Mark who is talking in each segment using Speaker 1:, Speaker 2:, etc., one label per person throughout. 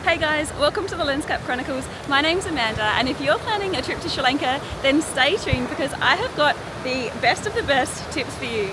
Speaker 1: Hey guys, welcome to the Landscape Chronicles. My name's Amanda, and if you're planning a trip to Sri Lanka, then stay tuned because I have got the best of the best tips for you.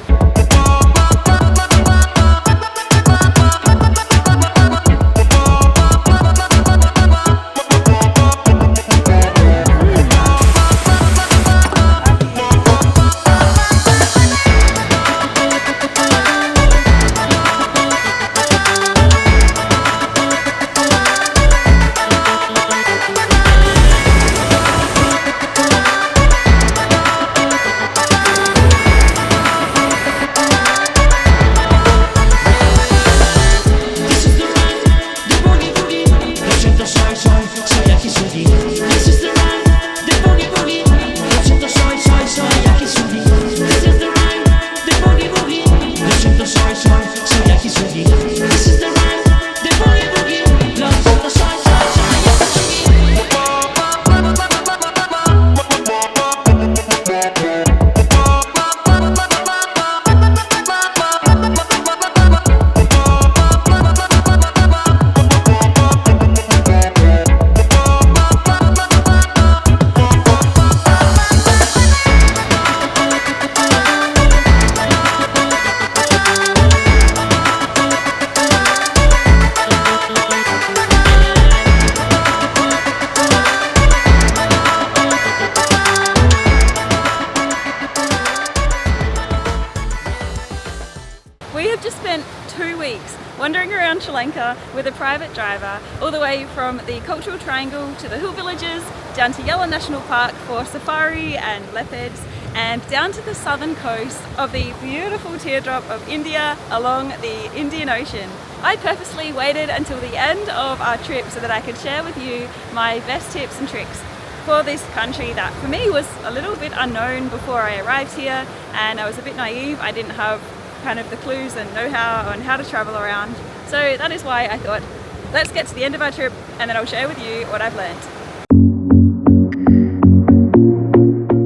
Speaker 1: We have just spent 2 weeks wandering around Sri Lanka with a private driver, all the way from the Cultural Triangle to the hill villages, down to Yala National Park for safari and leopards, and down to the southern coast of the beautiful teardrop of India along the Indian Ocean. I purposely waited until the end of our trip so that I could share with you my best tips and tricks for this country that for me was a little bit unknown before I arrived here, and I was a bit naive. I didn't have kind of the clues and know-how on how to travel around. So that is why I thought, let's get to the end of our trip and then I'll share with you what I've learned.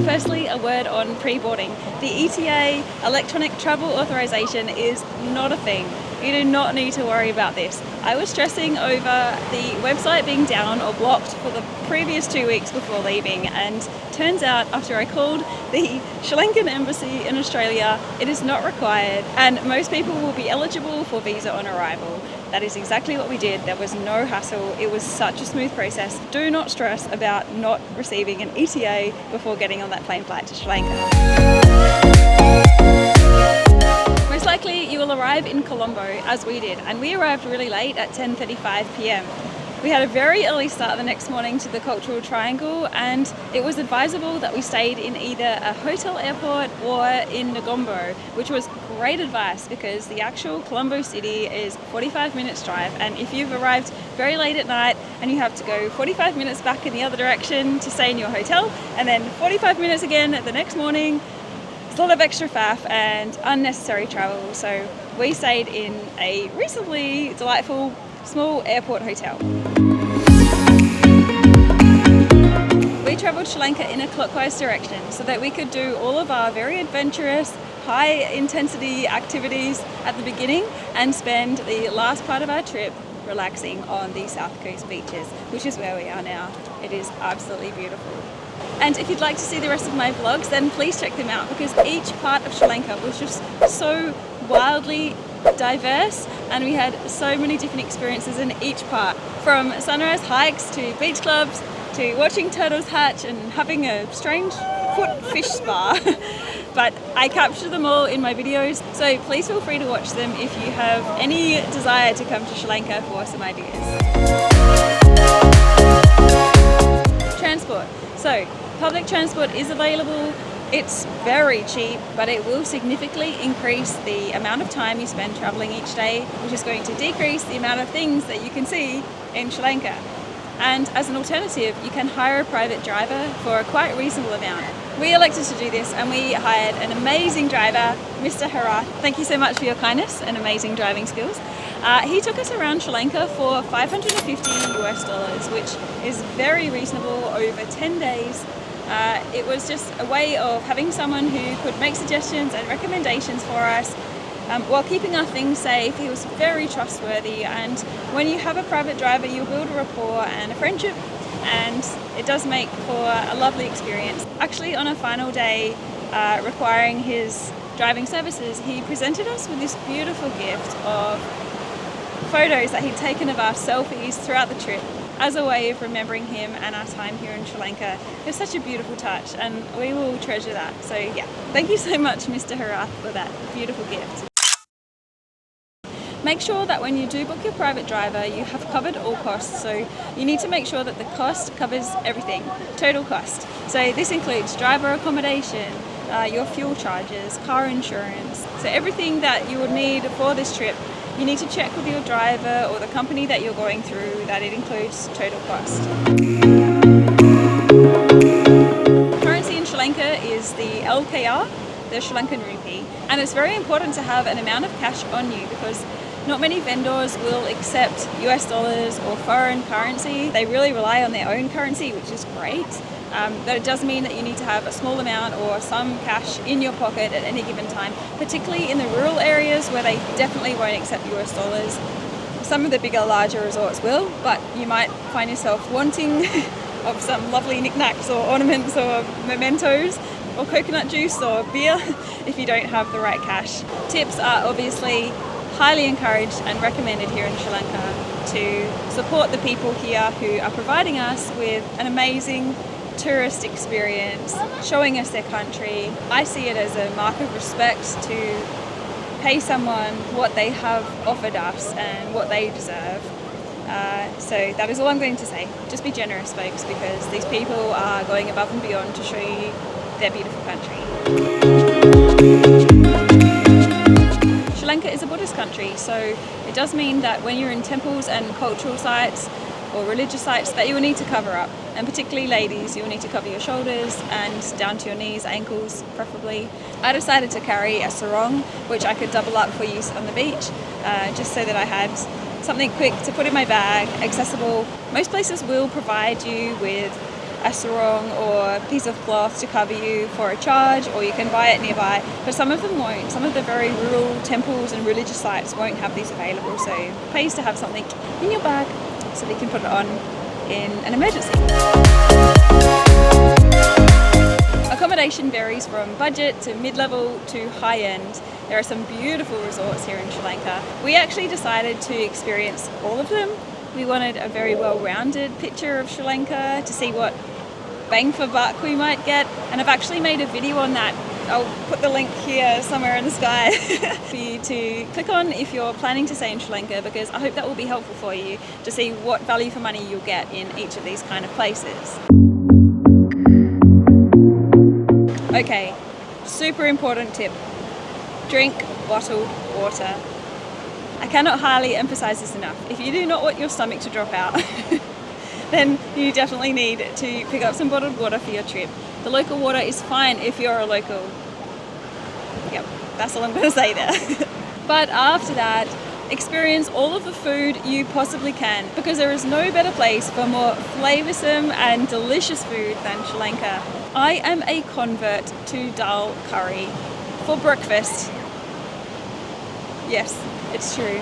Speaker 1: Firstly, a word on pre-boarding. The ETA, Electronic Travel Authorization, is not a thing. You do not need to worry about this. I was stressing over the website being down or blocked for the previous 2 weeks before leaving, and turns out after I called the Sri Lankan embassy in Australia, it is not required and most people will be eligible for visa on arrival. That is exactly what we did. There was no hassle. It was such a smooth process. Do not stress about not receiving an ETA before getting on that plane flight to Sri Lanka. Most likely you will arrive in Columbo as we did, and we arrived really late at 10:35 p.m. We had a very early start the next morning to the Cultural Triangle, and it was advisable that we stayed in either a hotel airport or in Negombo, which was great advice because the actual Colombo city is 45 minutes drive, and if you've arrived very late at night and you have to go 45 minutes back in the other direction to stay in your hotel and then 45 minutes again the next morning, it's a lot of extra faff and unnecessary travel. So we stayed in a reasonably delightful small airport hotel. We travelled Sri Lanka in a clockwise direction so that we could do all of our very adventurous, high intensity activities at the beginning and spend the last part of our trip relaxing on the south coast beaches, which is where we are now. It is absolutely beautiful. And if you'd like to see the rest of my vlogs, then please check them out because each part of Sri Lanka was just so wildly diverse, and we had so many different experiences in each part, from sunrise hikes to beach clubs to watching turtles hatch and having a strange foot fish spa. But I captured them all in my videos, so please feel free to watch them if you have any desire to come to Sri Lanka for some ideas. Transport. So public transport is available. It's very cheap, but it will significantly increase the amount of time you spend traveling each day, which is going to decrease the amount of things that you can see in Sri Lanka. And as an alternative, you can hire a private driver for a quite reasonable amount. We elected to do this and we hired an amazing driver, Mr. Harath. Thank you so much for your kindness and amazing driving skills. He took us around Sri Lanka for $550 US, which is very reasonable over 10 days. It was just a way of having someone who could make suggestions and recommendations for us while keeping our things safe. He was very trustworthy, and when you have a private driver, you build a rapport and a friendship, and it does make for a lovely experience. Actually, on our final day requiring his driving services, he presented us with this beautiful gift of photos that he'd taken of our selfies throughout the trip as a way of remembering him and our time here in Sri Lanka. It's such a beautiful touch, and we will treasure that. So yeah, thank you so much, Mr. Harath, for that beautiful gift. Make sure that when you do book your private driver, you have covered all costs. So you need to make sure that the cost covers everything, total cost. So this includes driver accommodation, your fuel charges, car insurance. So everything that you would need for this trip, you need to check with your driver or the company that you're going through that it includes total cost. Currency in Sri Lanka is the LKR, the Sri Lankan rupee, and it's very important to have an amount of cash on you because not many vendors will accept US dollars or foreign currency. They really rely on their own currency, which is great. But it does mean that you need to have a small amount or some cash in your pocket at any given time, particularly in the rural areas where they definitely won't accept US dollars. Some of the bigger, larger resorts will, but you might find yourself wanting of some lovely knickknacks or ornaments or mementos or coconut juice or beer if you don't have the right cash. Tips are obviously highly encouraged and recommended here in Sri Lanka to support the people here who are providing us with an amazing tourist experience, showing us their country. I see it as a mark of respect to pay someone what they have offered us and what they deserve. So that is all I'm going to say. Just be generous, folks, because these people are going above and beyond to show you their beautiful country. Sri Lanka is a Buddhist country, so it does mean that when you're in temples and cultural sites or religious sites that you will need to cover up, and particularly ladies, you will need to cover your shoulders and down to your knees, ankles preferably. I decided to carry a sarong, which I could double up for use on the beach, just so that I had something quick to put in my bag, accessible. Most places will provide you with a sarong or a piece of cloth to cover you for a charge, or you can buy it nearby, but some of them won't. Some of the very rural temples and religious sites won't have these available, so it pays to have something in your bag so that you can put it on in an emergency. Accommodation varies from budget to mid-level to high-end. There are some beautiful resorts here in Sri Lanka. We actually decided to experience all of them. We wanted a very well-rounded picture of Sri Lanka to see what bang for buck we might get, and I've actually made a video on that. I'll put the link here somewhere in the sky for you to click on if you're planning to stay in Sri Lanka, because I hope that will be helpful for you to see what value for money you'll get in each of these kind of places. Okay, super important tip. Drink bottled water. I cannot highly emphasize this enough. If you do not want your stomach to drop out, then you definitely need to pick up some bottled water for your trip. The local water is fine if you're a local. Yep, that's all I'm going to say there. But after that, experience all of the food you possibly can, because there is no better place for more flavoursome and delicious food than Sri Lanka. I am a convert to dal curry for breakfast. Yes, it's true.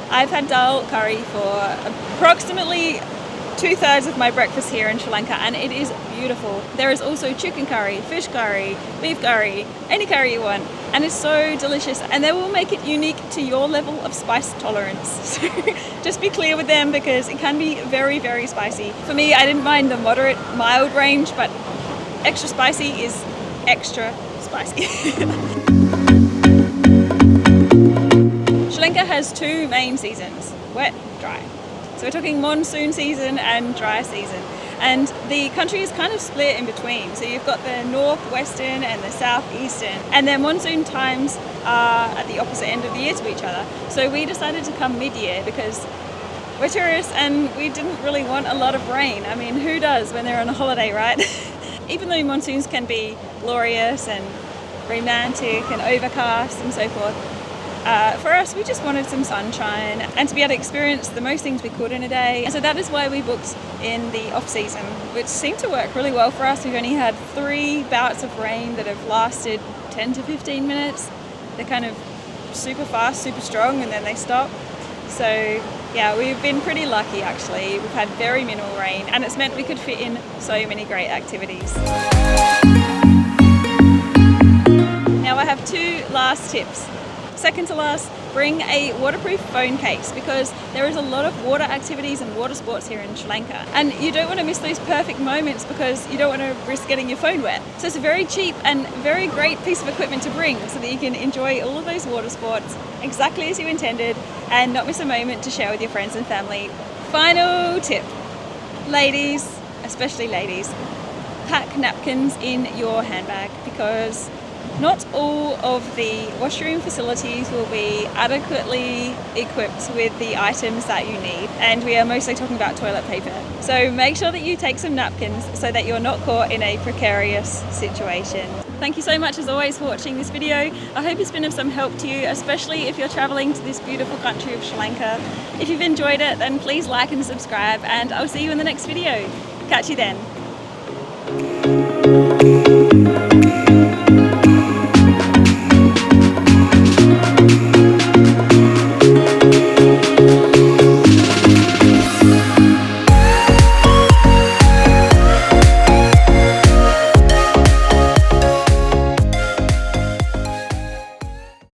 Speaker 1: I've had dal curry for approximately 2/3 of my breakfast here in Sri Lanka, and it is beautiful. There is also chicken curry, fish curry, beef curry, any curry you want, and it's so delicious, and they will make it unique to your level of spice tolerance. So just be clear with them, because it can be very, very spicy. For me, I didn't mind the moderate, mild range, but extra spicy is extra spicy. Sri Lanka has two main seasons, wet, dry. So we're talking monsoon season and dry season. And the country is kind of split in between. So you've got the northwestern and the southeastern, and their monsoon times are at the opposite end of the year to each other. So we decided to come mid-year because we're tourists and we didn't really want a lot of rain. I mean, who does when they're on a holiday, right? Even though monsoons can be glorious and romantic and overcast and so forth, for us, we just wanted some sunshine and to be able to experience the most things we could in a day. And so that is why we booked in the off-season, which seemed to work really well for us. We've only had 3 bouts of rain that have lasted 10 to 15 minutes. They're kind of super fast, super strong, and then they stop. So yeah, we've been pretty lucky actually. We've had very minimal rain, and it's meant we could fit in so many great activities. Now I have 2 last tips. Second to last, bring a waterproof phone case, because there is a lot of water activities and water sports here in Sri Lanka, and you don't want to miss those perfect moments because you don't want to risk getting your phone wet. So it's a very cheap and very great piece of equipment to bring so that you can enjoy all of those water sports exactly as you intended and not miss a moment to share with your friends and family. Final tip, ladies, especially ladies, pack napkins in your handbag, because not all of the washroom facilities will be adequately equipped with the items that you need, and we are mostly talking about toilet paper. So make sure that you take some napkins so that you're not caught in a precarious situation. Thank you so much as always for watching this video. I hope it's been of some help to you, especially if you're traveling to this beautiful country of Sri Lanka. If you've enjoyed it, then please like and subscribe, and I'll see you in the next video. Catch you then.